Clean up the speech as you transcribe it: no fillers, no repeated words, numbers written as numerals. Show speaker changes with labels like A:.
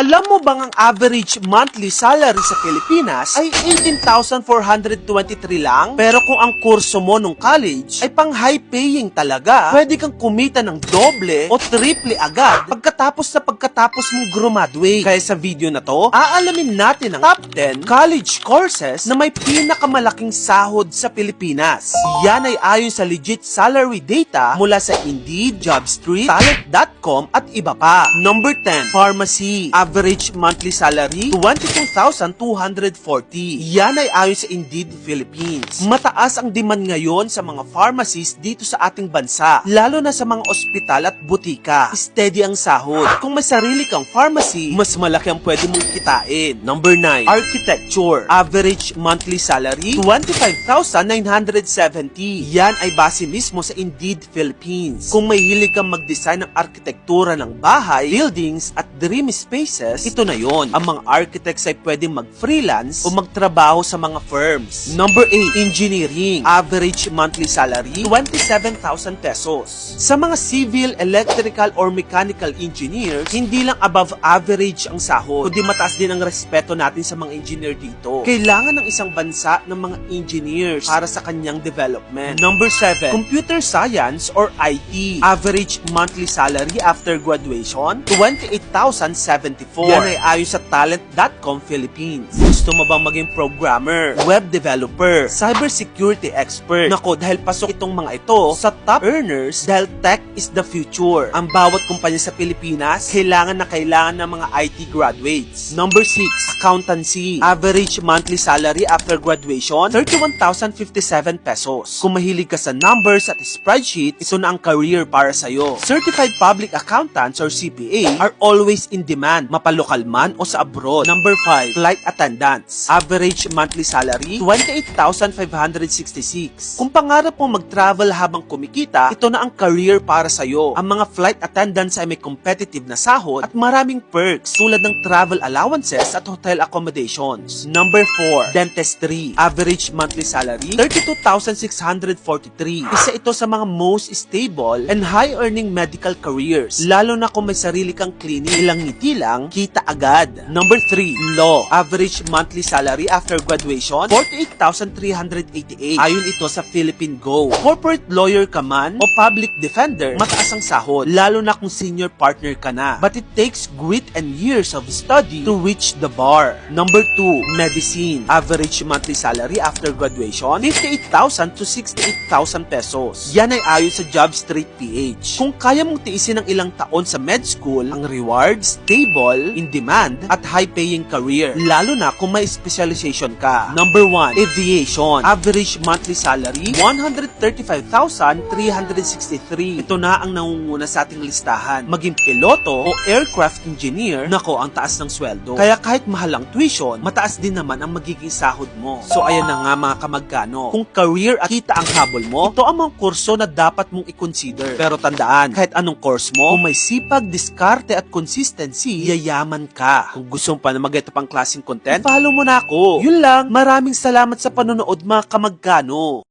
A: Alam mo bang ang average monthly salary sa Pilipinas ay 18,423 lang? Pero kung ang kurso mo nung college ay pang high paying talaga, pwede kang kumita ng doble o triple agad pagkatapos mong graduate. Kaya sa video na to, aalamin natin ang top 10 college courses na may pinakamalaking sahod sa Pilipinas. Yan ay ayon sa legit salary data mula sa Indeed, Jobstreet, Talent.com at iba pa. Number 10, Pharmacy. Average monthly salary, 22,240. Yan ay ayon sa Indeed Philippines. Mataas ang demand ngayon sa mga pharmacies dito sa ating bansa, lalo na sa mga ospital at butika. Steady ang sahod. Kung may sarili kang pharmacy, mas malaki ang pwede mong kitain. Number 9, Architecture. Average monthly salary, 25,970. Yan ay base mismo sa Indeed Philippines. Kung may hilig kang mag-design ng arkitektura ng bahay, buildings at dream spaces, ito na yon. Ang mga architects ay pwedeng mag-freelance o magtrabaho sa mga firms. Number 8, Engineering. Average monthly salary, 27,000 pesos. Sa mga civil, electrical, or mechanical engineers, hindi lang above average ang sahod, kundi mataas din ang respeto natin sa mga engineer dito. Kailangan ng isang bansa ng mga engineers para sa kanyang development. Number 7, Computer Science or IT. Average monthly salary after graduation, 28,074. Yan ay ayon sa Talent.com Philippines. Gusto mo bang maging programmer, web developer, cybersecurity expert? Nako, dahil pasok itong mga ito sa top earners dahil tech is the future. Ang bawat kumpanya sa Pilipinas, kailangan ng mga IT graduates. Number 6, Accountancy. Average monthly salary after graduation, 31,057 pesos. Kung mahilig ka sa numbers at spreadsheet, ito na ang career para sa'yo. Certified Public Accountants or CPA are always in demand, mapalokal man o sa abroad. Number 5, Flight Attendants. Average monthly salary, 28,566. Kung pangarap mo mag-travel habang kumikita, ito na ang career para sa'yo. Ang mga flight attendants ay may competitive na sahod at maraming perks tulad ng travel allowances at hotel accommodations. Number 4, Dentistry. Average monthly salary, 32,643. Isa ito sa mga most stable and high-earning medical careers, lalo na kung may sarili kang clinic. Ilang ngiti lang, kita agad. Number 3, Law. Average monthly salary after graduation, 48,388. Ayon ito sa Philippine Go. Corporate lawyer ka man o public defender, mataas ang sahod, lalo na kung senior partner ka na. But it takes grit and years of study to reach the bar. Number 2, Medicine. Average monthly salary after graduation, 58,000 to 68,000 pesos. Yan ay ayon sa Jobstreet PH. Kung kaya mong tiisin ng ilang taon sa med school, ang reward, stable, in demand, at high-paying career, lalo na kung may specialization ka. Number 1, Aviation. Average monthly salary, 135,363. Ito na ang nangunguna sa ating listahan. Maging piloto o aircraft engineer, nako, ang taas ng sweldo. Kaya kahit mahal ang tuition, mataas din naman ang magiging sahod mo. So ayan na nga mga kamagkano. Kung career at kita ang habol mo, ito ang mga kurso na dapat mong i-consider. Pero tandaan, kahit anong course mo, kung may sipag, diskarte at consistency, yayaman ka. Kung gusto mo pa na mag-ito pang klaseng content, follow mo na ako. Yun lang, maraming salamat sa panonood mga kamagkano.